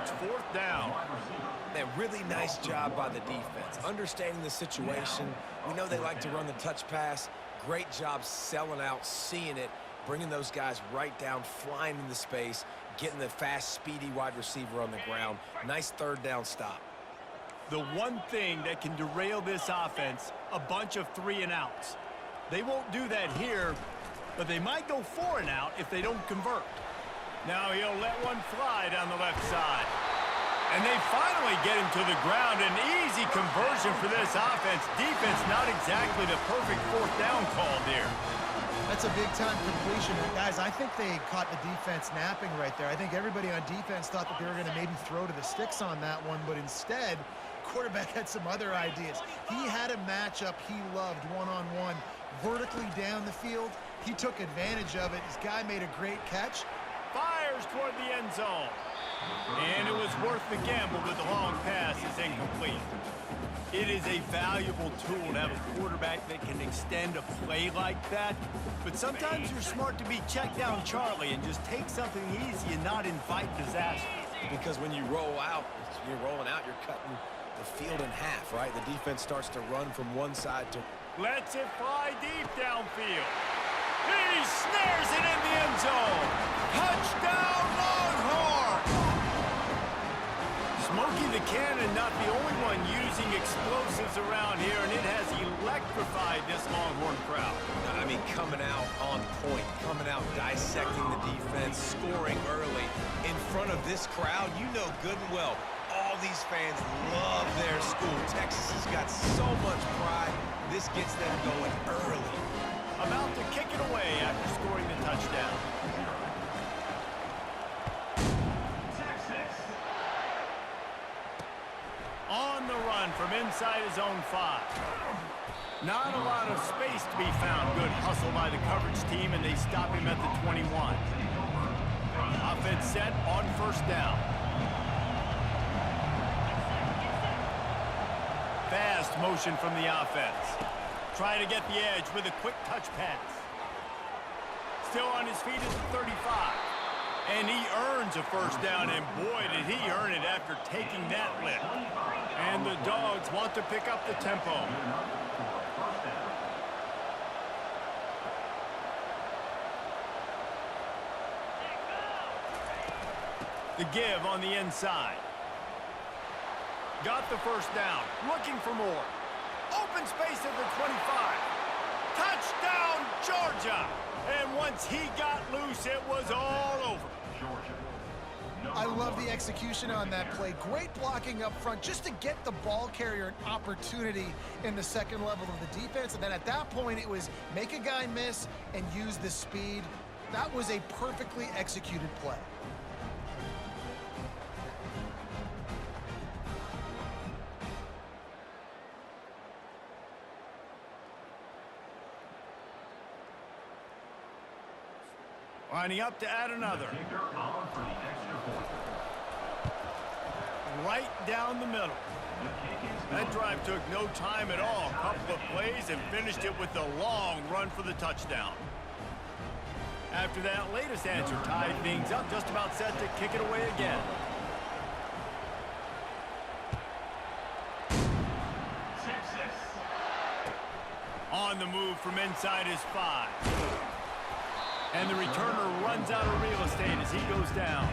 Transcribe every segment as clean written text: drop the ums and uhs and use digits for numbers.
It's fourth down. Man, really nice job by the defense. Understanding the situation. We know they like to run the touch pass. Great job selling out, seeing it, bringing those guys right down, flying into space, getting the fast, speedy wide receiver on the ground. Nice third down stop. The one thing that can derail this offense, a bunch of 3-and-outs. They won't do that here, but they might go 4-and-out if they don't convert. Now he'll let one fly down the left side. And they finally get him to the ground. An easy conversion for this offense. Defense not exactly the perfect fourth down call there. That's a big-time completion. And guys, I think they caught the defense napping right there. I think everybody on defense thought that they were going to maybe throw to the sticks on that one, but instead, quarterback had some other ideas. He had a matchup he loved one-on-one, vertically down the field. He took advantage of it. This guy made a great catch. Fires toward the end zone. And it was worth the gamble, but the long pass is incomplete. It is a valuable tool to have a quarterback that can extend a play like that. But sometimes you're smart to be check down Charlie and just take something easy and not invite disaster. Because when you roll out, you're rolling out, you're cutting the field in half, right? The defense starts to run from one side to... Lets it fly deep downfield. He snares it in the end zone. Touchdown, Longhorns! Smokey the Cannon not the only one using explosives around here, and it has electrified this Longhorn crowd. I mean, coming out on point, coming out dissecting the defense, scoring early. In front of this crowd, you know good and well, all these fans love their school. Texas has got so much pride. This gets them going early. About to kick it away after scoring the touchdown. On the run from inside his own 5. Not a lot of space to be found. Good hustle by the coverage team, and they stop him at the 21. Offense set on first down. Fast motion from the offense. Try to get the edge with a quick touch pass. Still on his feet is the 35. And he earns a first down, and boy, did he earn it after taking that lick. And the Dogs want to pick up the tempo. The give on the inside. Got the first down, looking for more. Open space at the 25. Touchdown, Georgia! And once he got loose, it was all over. I love the execution on that play. Great blocking up front just to get the ball carrier an opportunity in the second level of the defense. And then at that point, it was make a guy miss and use the speed. That was a perfectly executed play. Lining up to add another. Right down the middle. That drive took no time at all. A couple of plays and finished it with a long run for the touchdown. After that latest answer tied things up, just about set to kick it away again. On the move from inside his 5. And the returner runs out of real estate as he goes down.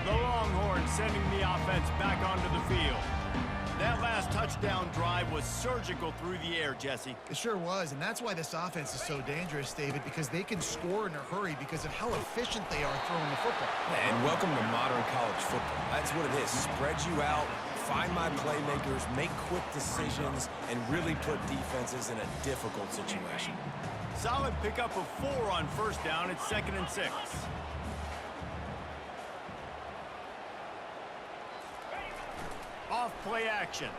The Longhorns sending the offense back onto the field. That last touchdown drive was surgical through the air, Jesse. It sure was, and that's why this offense is so dangerous, David, because they can score in a hurry because of how efficient they are throwing the football. And welcome to modern college football. That's what it is. Spread you out, find my playmakers, make quick decisions, and really put defenses in a difficult situation. Solid pickup of 4 on first down. It's 2nd and 6. Off play action.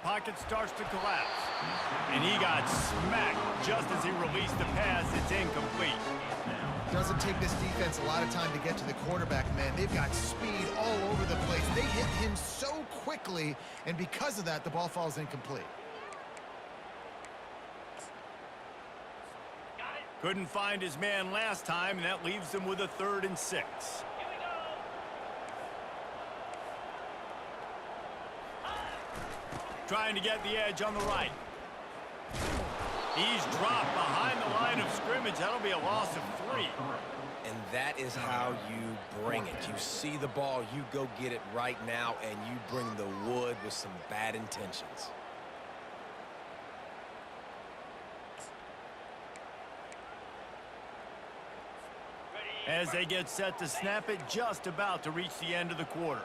Pocket starts to collapse. And he got smacked just as he released the pass. It's incomplete. Doesn't take this defense a lot of time to get to the quarterback, man. They've got speed all over the place. They hit him so quickly, and because of that, the ball falls incomplete. Couldn't find his man last time, and that leaves them with a 3rd and 6. Trying to get the edge on the right. He's dropped behind the line of scrimmage. That'll be a loss of 3. And that is how you bring it. You see the ball, you go get it right now, and you bring the wood with some bad intentions. As they get set to snap it, just about to reach the end of the quarter.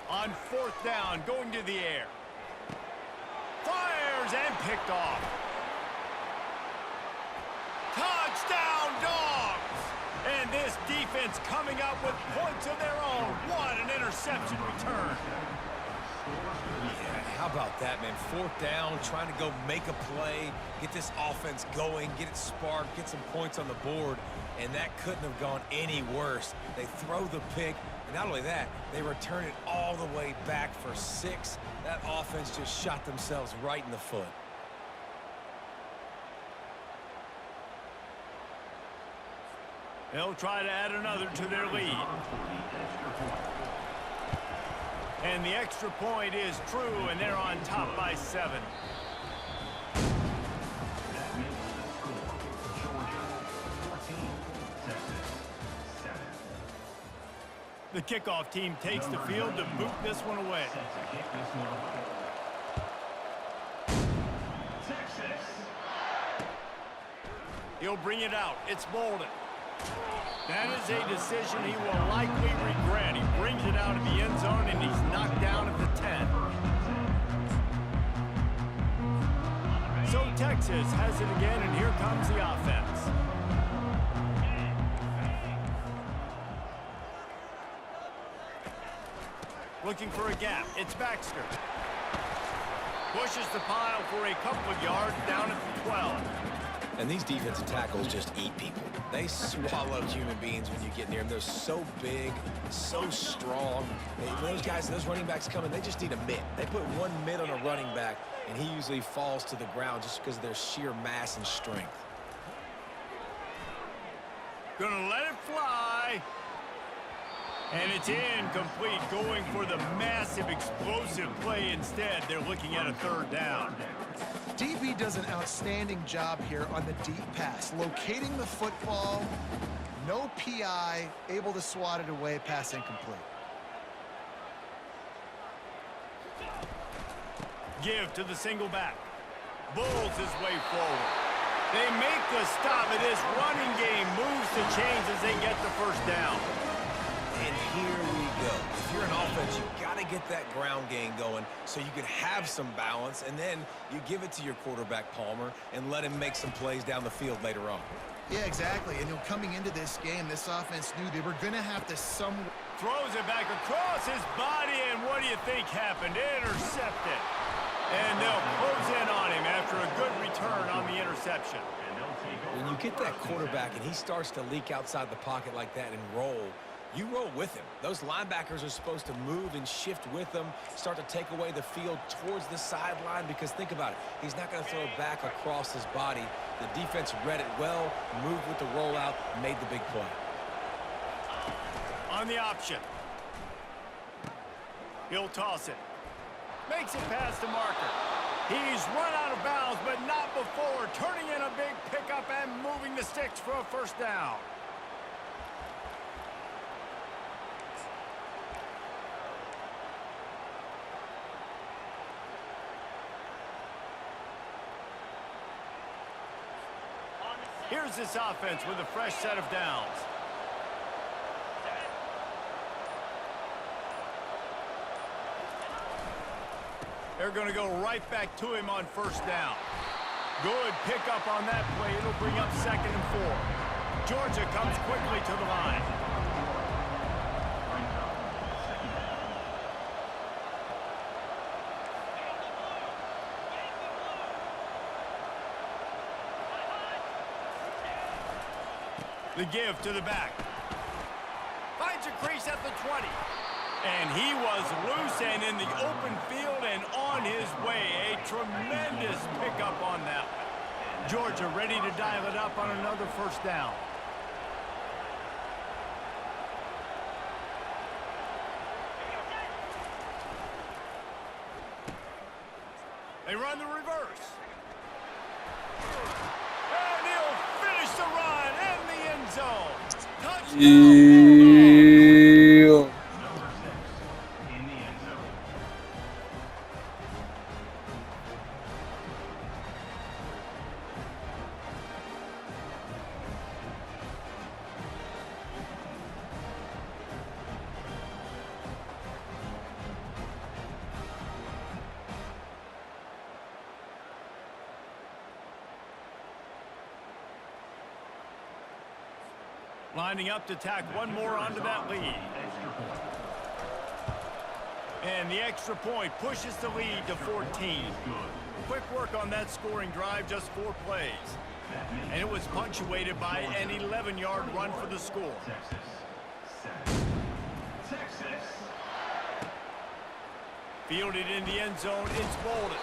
On 4th down, going to the air. Fires and picked off. Touchdown, Dogs! And this defense coming up with points of their own. What an interception return. Yeah, how about that, man? 4th down, trying to go make a play, get this offense going, get it sparked, get some points on the board, and that couldn't have gone any worse. They throw the pick, and not only that, they return it all the way back for 6. That offense just shot themselves right in the foot. They'll try to add another to their lead. And the extra point is true, and they're on top by 7. The kickoff team takes the field to boot this one away. He'll bring it out. It's Bolden. That is a decision he will likely regret. He brings it out of the end zone, and he's knocked down at the 10. So Texas has it again, and here comes the offense. Looking for a gap. It's Baxter. Pushes the pile for a couple of yards down at the 12. And these defensive tackles just eat people. They swallow human beings when you get near them. They're so big, so strong. Those guys, those running backs come in, they just need a mitt. They put one mitt on a running back, and he usually falls to the ground just because of their sheer mass and strength. Gonna let it fly. And it's incomplete, going for the massive explosive play instead. They're looking at a 3rd down. DB does an outstanding job here on the deep pass, locating the football, no PI, able to swat it away, pass incomplete. Give to the single back. Bulls his way forward. They make the stop, and this running game moves the chains as they get the 1st down. And here we go. If you're an offense, you've got to get that ground game going so you can have some balance, and then you give it to your quarterback, Palmer, and let him make some plays down the field later on. Yeah, exactly. And coming into this game, this offense knew they were going to have to Throws it back across his body, and what do you think happened? Intercepted. And they'll close in on him after a good return on the interception. When you get that quarterback and he starts to leak outside the pocket like that and roll, you roll with him. Those linebackers are supposed to move and shift with him, start to take away the field towards the sideline, because think about it. He's not going to throw it back across his body. The defense read it well, moved with the rollout, made the big play. On the option. He'll toss it. Makes it past the marker. He's run out of bounds, but not before. Turning in a big pickup and moving the sticks for a 1st down. Here's this offense with a fresh set of downs. They're going to go right back to him on 1st down. Good pickup on that play. It'll bring up 2nd and 4. Georgia comes quickly to the line. The give to the back. Finds a crease at the 20. And he was loose and in the open field and on his way. A tremendous pickup on that one. Georgia ready to dial it up on another first down. They run the reverse. And he'll finish the run in the end zone. Touchdown. Lining up to tack one more onto that lead. And the extra point pushes the lead to 14. Quick work on that scoring drive, just 4 plays. And it was punctuated by an 11-yard run for the score. Fielded in the end zone, it's Bolden.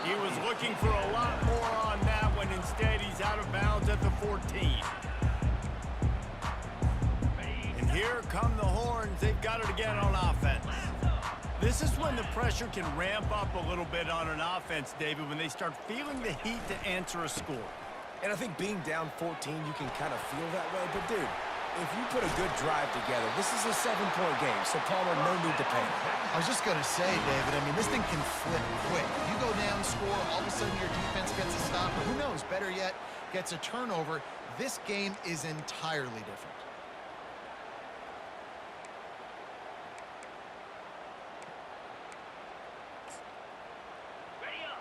He was looking for a lot more on that one. Instead, he's out of bounds at the 14. Here come the Horns. They've got it again on offense. This is when the pressure can ramp up a little bit on an offense, David, when they start feeling the heat to answer a score. And I think being down 14, you can kind of feel that way. But, dude, if you put a good drive together, this is a 7-point game, so Palmer, no need to panic. I was just going to say, David, I mean, this thing can flip quick. You go down, score, all of a sudden your defense gets a stop, or who knows, better yet, gets a turnover. This game is entirely different.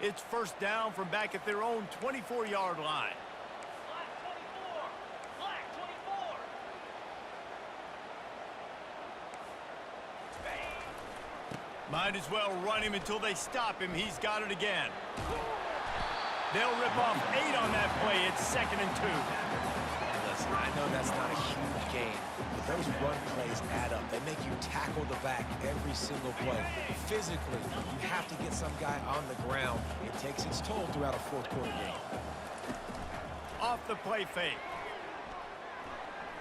It's first down from back at their own 24-yard line. Flag 24. Might as well run him until they stop him. He's got it again. They'll rip off 8 on that play. It's 2nd and 2. Listen, I know that's not a huge gain, but those run plays add up. They make you tackle the back every single play. Physically, you have to get some guy on the ground. It takes its toll throughout a fourth-quarter game. Off the play fake.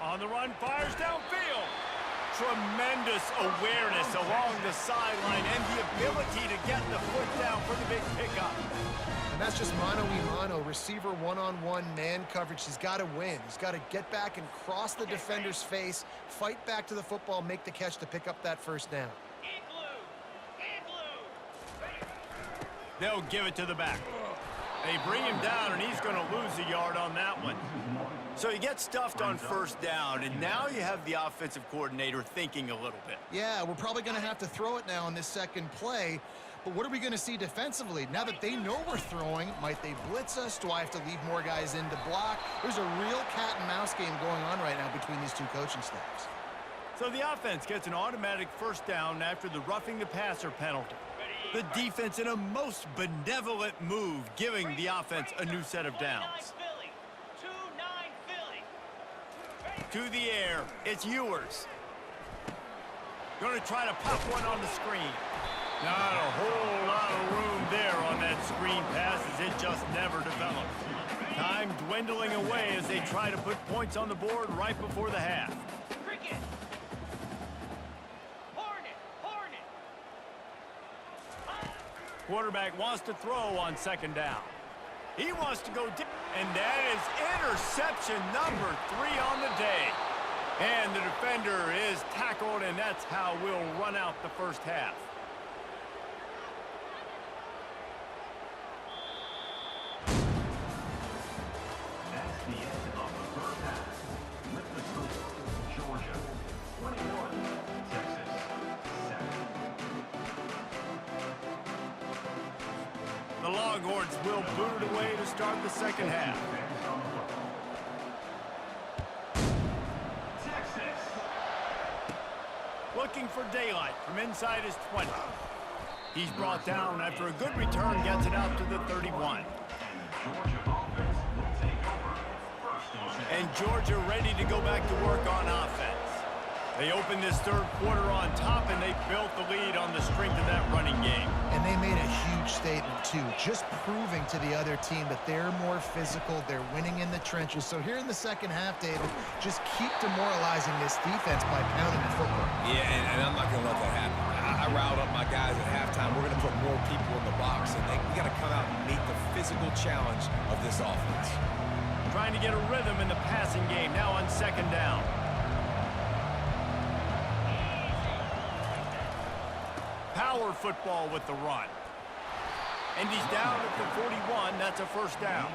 On the run, fires downfield. Tremendous awareness along the sideline and the ability to get the foot down for the big pickup. And that's just mano-a-mano, receiver one-on-one man coverage. He's got to win. He's got to get back and cross the defender's face, fight back to the football, make the catch to pick up that first down. They'll give it to the back. They bring him down, and he's going to lose a yard on that one. So you get stuffed on first down, and now you have the offensive coordinator thinking a little bit. Yeah, we're probably going to have to throw it now on this second play. But what are we going to see defensively? Now that they know we're throwing, might they blitz us? Do I have to leave more guys in to block? There's a real cat-and-mouse game going on right now between these two coaching staffs. So the offense gets an automatic first down after the roughing the passer penalty. The defense in a most benevolent move, giving the offense a new set of downs. To the air, it's Ewers. Going to try to pop one on the screen. Not a whole lot of room there on that screen pass as it just never developed. Time dwindling away as they try to put points on the board right before the half. Cricket. Hornet. Quarterback wants to throw on second down. He wants to go deep, and that is interception number 3 on the day. And the defender is tackled, and that's how we'll run out the first half. That's the end of the first half. With the score, Georgia 21, Texas 7. The Longhorns will boot it away to start the second half. Texas. Looking for daylight from inside his 20. He's brought down after a good return, gets it out to the 31. And Georgia ready to go back to work on offense. They opened this third quarter on top, and they built the lead on the strength of that running game. And they made a huge statement, too, just proving to the other team that they're more physical, they're winning in the trenches. So here in the second half, David, just keep demoralizing this defense by pounding the football. Yeah, and I'm not going to let that happen. I riled up my guys at halftime. We're going to put more people in the box, and we got to come out and meet the physical challenge of this offense. Trying to get a rhythm in the passing game, now on second down. Power football with the run. And he's down at the 41. That's a first down.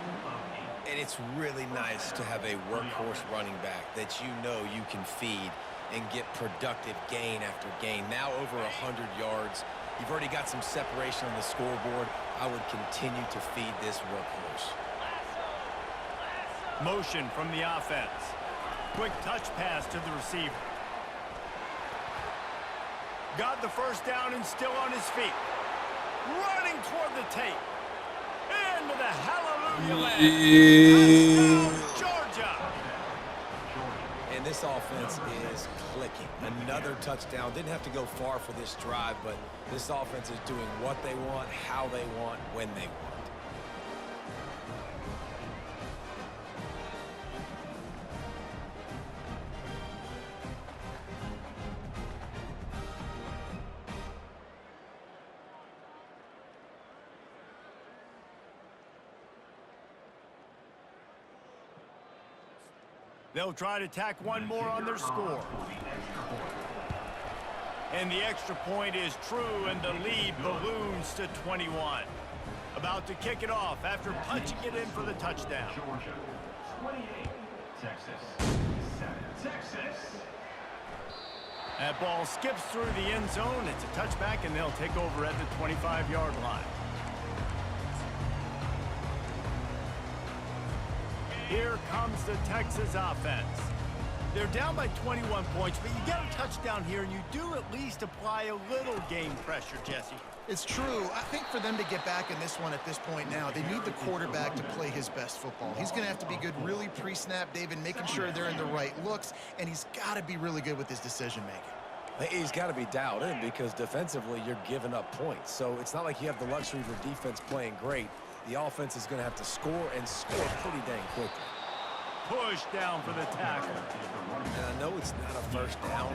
And it's really nice to have a workhorse running back that you know you can feed and get productive gain after gain. Now over 100 yards. You've already got some separation on the scoreboard. I would continue to feed this workhorse. Motion from the offense. Quick touch pass to the receiver. Got the first down and still on his feet. Running toward the tape. Into the hallelujah land. Touchdown, Georgia. And this offense is clicking. Another touchdown. Didn't have to go far for this drive, but this offense is doing what they want, how they want, when they want. They'll try to tack one more on their score. And the extra point is true, and the lead balloons to 21. About to kick it off after punching it in for the touchdown. Georgia, 28. Texas, 7. Texas. That ball skips through the end zone. It's a touchback, and they'll take over at the 25-yard line. Here comes the Texas offense. They're down by 21 points, but you get a touchdown here, and you do at least apply a little game pressure, Jesse. It's true. I think for them to get back in this one at this point now, they need the quarterback to play his best football. He's going to have to be good really pre-snap, David, making sure they're in the right looks, and he's got to be really good with his decision-making. He's got to be dialed in because defensively you're giving up points. So it's not like you have the luxury of your defense playing great. The offense is going to have to score and score pretty dang quickly. Push down for the tackle. And I know it's not a first down,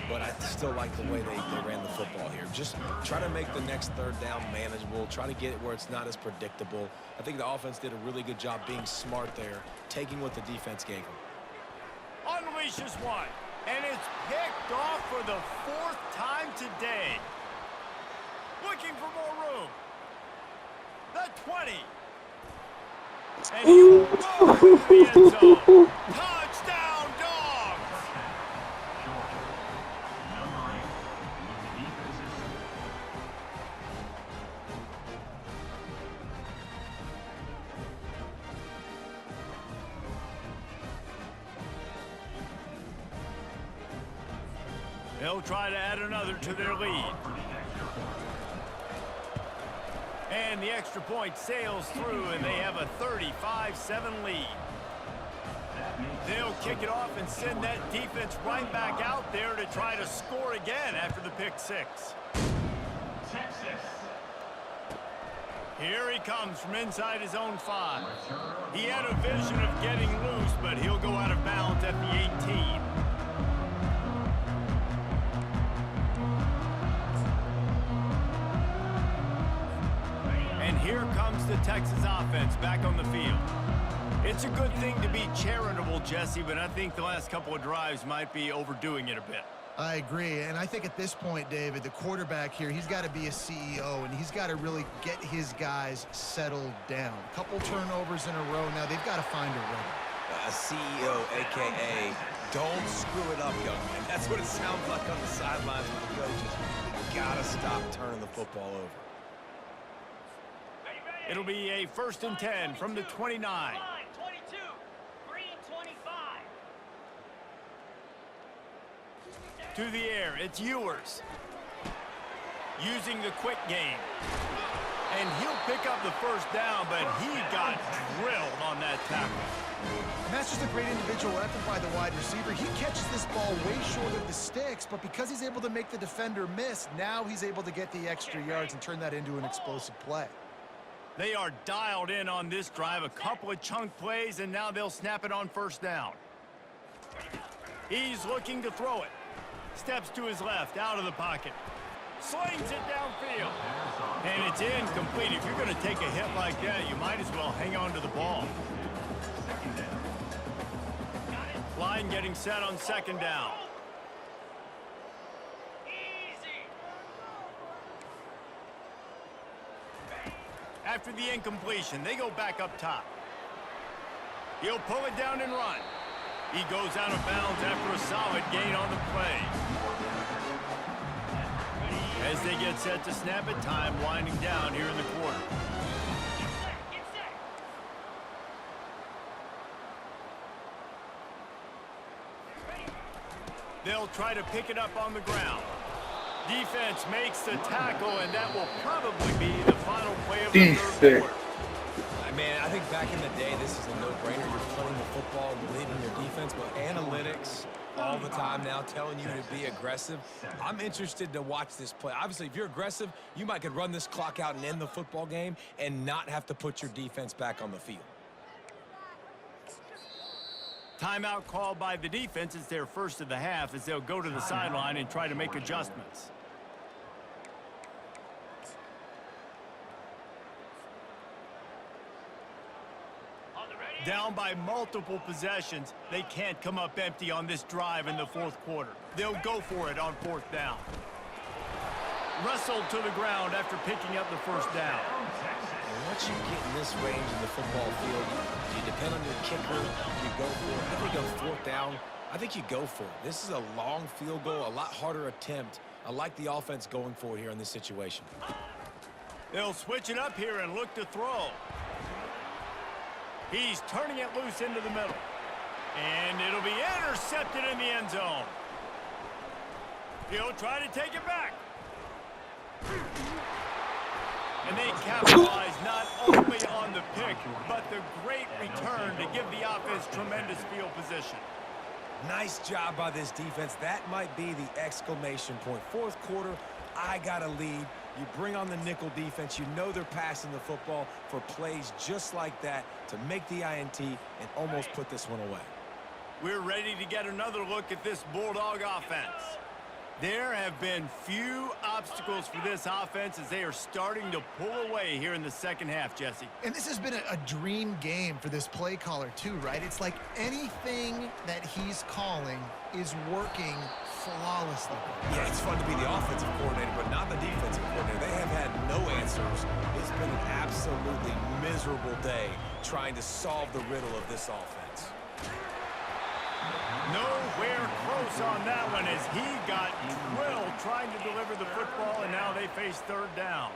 but I still like the way they ran the football here. Just try to make the next third down manageable. Try to get it where it's not as predictable. I think the offense did a really good job being smart there, taking what the defense gave them. Unleashes one, and it's picked off for the 4th time today. Looking for more room. The 20. And he will go into the end zone. Touchdown, Dogs! Georgia, number 8. Defenses. They'll try to add another to their lead. And the extra point sails through, and they have a 35-7 lead. They'll kick it off and send that defense right back out there to try to score again after the pick 6. Texas. Here he comes from inside his own 5. He had a vision of getting loose, but he'll go out of bounds at the 18. And here comes the Texas offense back on the field. It's a good thing to be charitable, Jesse, but I think the last couple of drives might be overdoing it a bit. I agree, and I think at this point, David, the quarterback here, he's got to be a CEO, and he's got to really get his guys settled down. A couple turnovers in a row. Now they've got to find a rhythm. A CEO, a.k.a. don't screw it up, young man. That's what it sounds like on the sidelines with the coaches. You got to stop turning the football over. It'll be a 1st and 10 from the 29. 22, green 25. To the air, it's Ewers. Using the quick game. And he'll pick up the first down, but he got drilled on that tackle. And that's just a great individual effort by the wide receiver. He catches this ball way short of the sticks, but because he's able to make the defender miss, now he's able to get the extra yards and turn that into an explosive play. They are dialed in on this drive. A couple of chunk plays, and now they'll snap it on first down. He's looking to throw it. Steps to his left, out of the pocket. Slings it downfield. And it's incomplete. If you're going to take a hit like that, you might as well hang on to the ball. Line getting set on second down. After the incompletion, they go back up top. He'll pull it down and run. He goes out of bounds after a solid gain on the play. As they get set to snap it, time winding down here in the quarter. Get set. They'll try to pick it up on the ground. Defense makes the tackle, and that will probably be the final play of the third quarter. Man, I think back in the day, this is a no-brainer. You're playing the football, believing your defense, but analytics all the time now telling you to be aggressive. I'm interested to watch this play. Obviously, if you're aggressive, you might could run this clock out and end the football game and not have to put your defense back on the field. Timeout called by the defense. It's their first of the half as they'll go to the sideline and try to make adjustments. Down by multiple possessions, they can't come up empty on this drive in the fourth quarter. They'll go for it on fourth down. Wrestled to the ground after picking up the first down. And once you get in this range in the football field, do you depend on your kicker? Do you go for it? I think on fourth down, I think you go for it. This is a long field goal, a lot harder attempt. I like the offense going for it here in this situation. They'll switch it up here and look to throw. He's turning it loose into the middle. And it'll be intercepted in the end zone. He'll try to take it back. And they capitalize not only on the pick, but the great return to give the offense tremendous field position. Nice job by this defense. That might be the exclamation point. Fourth quarter, I got a lead. You bring on the nickel defense. You know they're passing the football for plays just like that to make the INT and almost put this one away. We're ready to get another look at this Bulldog offense. There have been few obstacles for this offense as they are starting to pull away here in the second half, Jesse. And this has been a dream game for this play caller too, right? It's like anything that he's calling is working flawlessly. Yeah, it's fun to be the offensive coordinator, but not the defensive coordinator. They have had no answers. It's been an absolutely miserable day trying to solve the riddle of this offense. Nowhere close on that one as he got drilled trying to deliver the football, and now they face third down.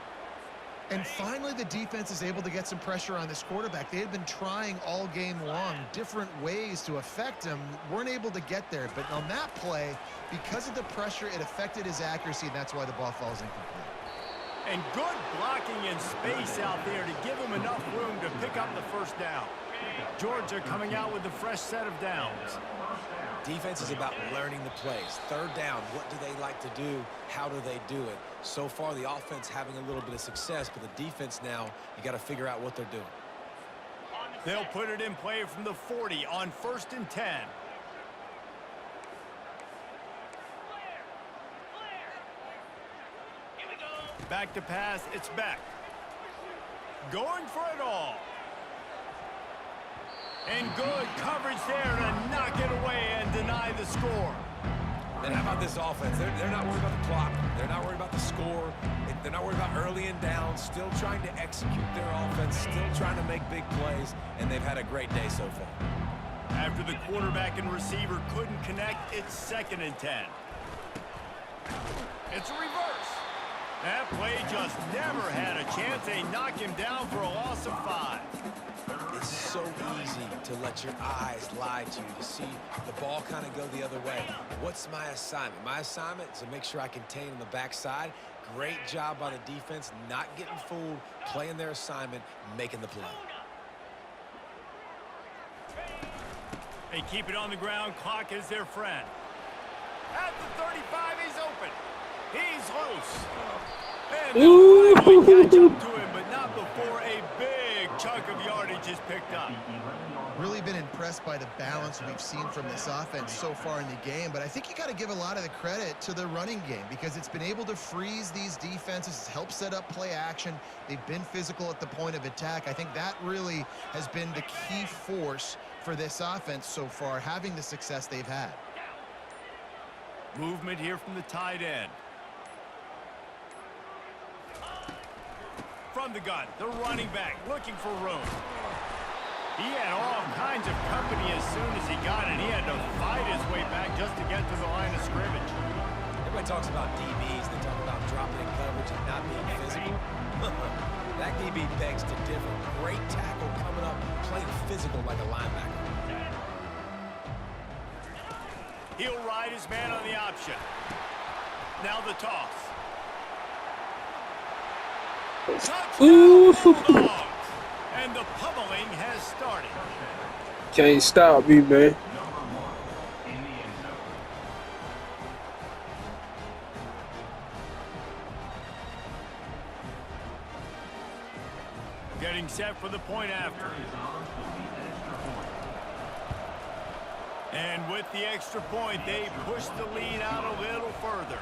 And finally, the defense is able to get some pressure on this quarterback. They had been trying all game long different ways to affect him, weren't able to get there. But on that play, because of the pressure, it affected his accuracy, and that's why the ball falls incomplete. And good blocking in space out there to give him enough room to pick up the first down. Georgia coming out with a fresh set of downs. Defense is about learning the plays. Third down, what do they like to do? How do they do it? So far, the offense having a little bit of success, but the defense now, you got to figure out what they're doing. They'll put it in play from the 40 on 1st and 10. Here we go. Back to pass, it's Beck. Going for it all. And good coverage there to knock it away and deny the score. And how about this offense? They're not worried about the clock. They're not worried about the score. They're not worried about early and down. Still trying to execute their offense. Still trying to make big plays. And they've had a great day so far. After the quarterback and receiver couldn't connect, it's 2nd and 10. It's a reverse. That play just never had a chance. They knock him down for a loss of 5. It's so easy to let your eyes lie to you, to see the ball kind of go the other way. What's my assignment? My assignment is to make sure I contain on the backside, Great job by the defense, not getting fooled, playing their assignment, making the play. They keep it on the ground. Clock is their friend. At the 35, he's open. He's loose. And they'll finally catch up to him, but not before a big chunk of yardage is picked up. Really been impressed by the balance we've seen from this offense so far in the game, but I think you got to give a lot of the credit to the running game because it's been able to freeze these defenses, help set up play action. They've been physical at the point of attack. I think that really has been the key force for this offense so far, having the success they've had. Movement here from the tight end. From the gun, the running back looking for room. He had all kinds of company as soon as he got it. He had to fight his way back just to get to the line of scrimmage. Everybody talks about DBs. They talk about dropping in coverage and not being physical. That DB begs to differ. Great tackle coming up, playing physical like a linebacker. He'll ride his man on the option. Now the toss. Touchdown Bulldogs! And the pummeling has started. Can't stop me, man. Getting set for the point after. And with the extra point, they push the lead out a little further.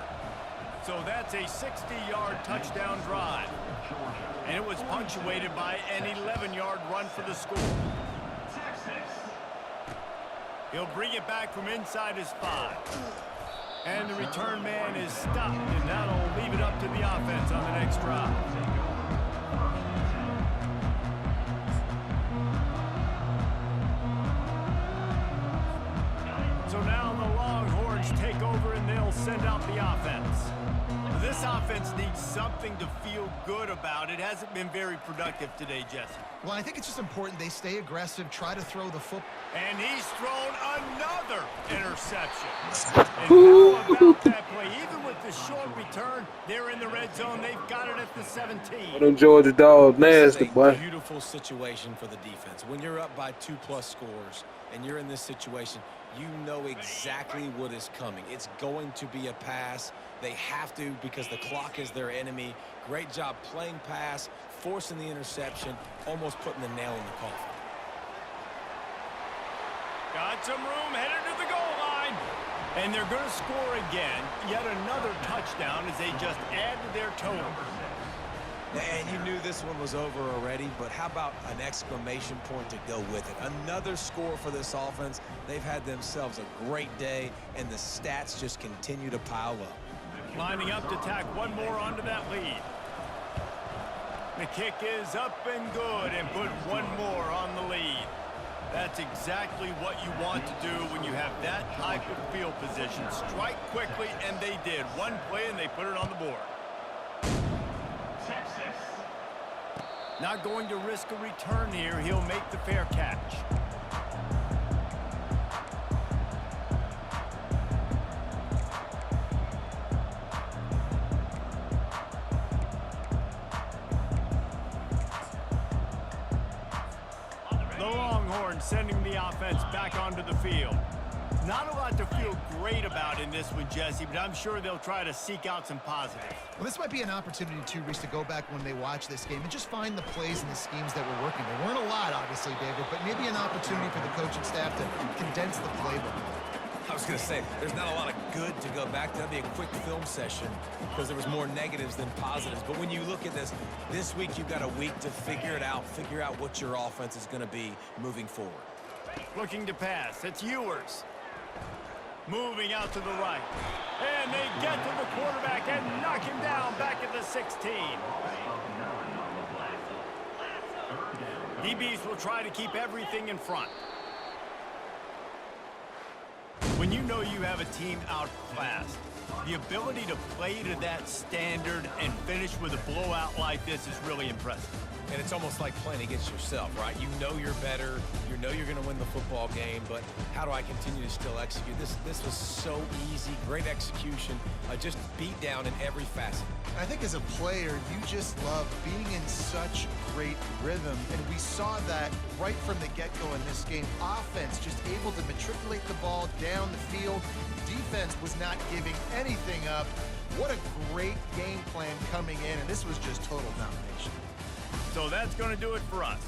So that's a 60-yard touchdown drive. And it was punctuated by an 11-yard run for the score. He'll bring it back from inside his 5. And the return man is stopped, and that'll leave it up to the offense on the next drive. So now the Longhorns take over, and they'll send out the offense. This offense needs something to feel good about. It hasn't been very productive today, Jesse. Well, I think it's just important they stay aggressive, try to throw the football. And he's thrown another interception. And how about that play? Even with the short return, they're in the red zone. They've got it at the 17. Them Georgia dogs nasty, boy. This is a beautiful situation for the defense. When you're up by 2+ scores and you're in this situation, you know exactly what is coming. It's going to be a pass. They have to because the clock is their enemy. Great job playing pass, forcing the interception, almost putting the nail in the coffin. Got some room, headed to the goal line. And they're going to score again. Yet another touchdown as they just add to their total. And you knew this one was over already, but how about an exclamation point to go with it? Another score for this offense. They've had themselves a great day, and the stats just continue to pile up. Lining up to tack one more onto that lead. The kick is up and good, and put one more on the lead. That's exactly what you want to do when you have that type of field position. Strike quickly, and they did. One play, and they put it on the board. Not going to risk a return here. He'll make the fair catch. The Longhorns sending the offense back onto the field. Not a lot to feel great about in this one, Jesse, but I'm sure they'll try to seek out some positives. Well, this might be an opportunity, too, Reese, to go back when they watch this game and just find the plays and the schemes that were working. There weren't a lot, obviously, David, but maybe an opportunity for the coaching staff to condense the playbook. I was going to say, there's not a lot of good to go back to. That'd be a quick film session because there was more negatives than positives. But when you look at this week you've got a week to figure it out, figure out what your offense is going to be moving forward. Looking to pass. It's Ewers. Moving out to the right. And they get to the quarterback and knock him down back at the 16. DBs will try to keep everything in front. When you know you have a team outclassed, the ability to play to that standard and finish with a blowout like this is really impressive. And it's almost like playing against yourself, right? You know you're better. You know you're going to win the football game, but how do I continue to still execute? This was so easy. Great execution. Just beat down in every facet. I think as a player, you just love being in such great rhythm, and we saw that right from the get-go in this game. Offense just able to matriculate the ball down the field. Defense was not giving anything up. What a great game plan coming in, and this was just total domination. So that's going to do it for us.